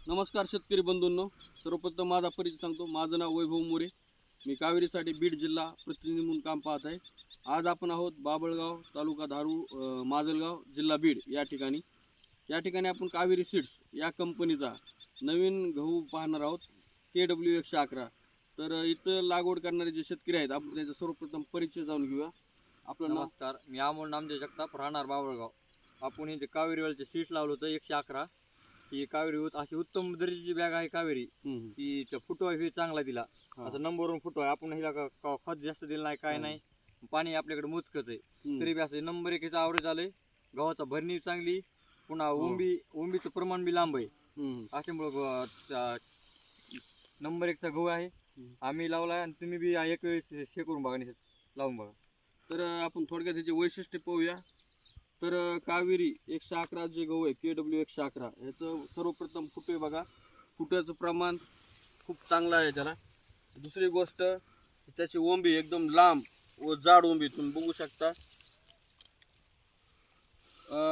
नमस्कार शेतकरी बंधूंनो, सर्वप्रथम माझा परिचय सांगतो. माझं नाव वैभव मोरे. मी कावेरीसाठी बीड जिल्हा प्रतिनिधी म्हणून काम पाहत आहे. आज आपण आहोत बाबळगाव तालुका धारूर माजलगाव जिल्हा बीड या ठिकाणी आपण कावेरी सीड्स या कंपनीचा नवीन गहू पाहणार आहोत, KW 111. तर इथं लागवड करणारे जे शेतकरी आहेत आपण त्याचा सर्वप्रथम परिचय जाणून घेऊया. आपलं नाव? नमस्कार, मी अमोल नामदेव जगताप, राहणार बाबळगाव. आपण इथे कावेरी वेलचे सीट लावलं होतं 111. ही कावेरी अशी उत्तम दर्जाची बॅग आहे कावेरी. की फुटवा हे चांगला दिला, असं नंबरवरून फुटवा आहे. आपण हिला खत जास्त दिलं नाही, काय नाही. पाणी आपल्याकडे मोजकच आहे, तरी बी असं नंबर 1 आवरेज आलंय. गव्हाचा भरणी चांगली, पुन्हा उंबीचं प्रमाण बी लांब आहे. अशामुळं नंबर 1चा गहू आहे. आम्ही लावलाय आणि तुम्ही बी एक वेळेस हे करून बघा, लावून बघा. तर आपण थोडक्यात त्याचे वैशिष्ट्य पाहूया. तर कावेरी 111 जे गहू आहे KW 111 ह्याचं सर्वप्रथम फुटवे बघा. फुटव्याचं प्रमाण खूप चांगलं आहे त्याला. दुसरी गोष्ट, त्याची ओंबी एकदम लांब व जाड ओंबी तुम्ही बघू शकता.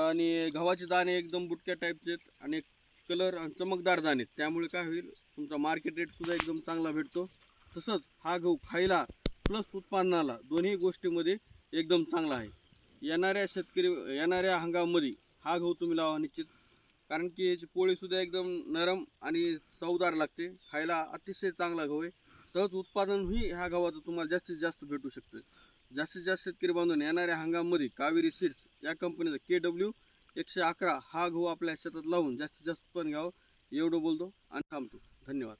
आणि गव्हाचे दाणे एकदम बुटक्या टाईपचे आहेत आणि कलर आणि चमकदार दाणे, त्यामुळे काय होईल, तुमचा मार्केट रेट सुद्धा एकदम चांगला भेटतो. तसंच हा गहू खायला प्लस उत्पादनाला दोन्ही गोष्टीमध्ये एकदम चांगला आहे. येणाऱ्या हंगामामध्ये हा गहू तुम्ही लावा निश्चित, कारण की याची पोळीसुद्धा एकदम नरम आणि चवदार लागते. खायला अतिशय चांगला गहू आहे. तसंच उत्पादनही ह्या गव्हाचं तुम्हाला जास्तीत जास्त भेटू शकतं. जास्तीत जास्त शेतकरी बांधून येणाऱ्या हंगामामध्ये कावेरी सीड्स या कंपनीचा KW 111 हा गहू आपल्या शेतात लावून जास्तीत जास्त उत्पन्न घ्यावं, एवढं बोलतो आणि थांबतो. धन्यवाद.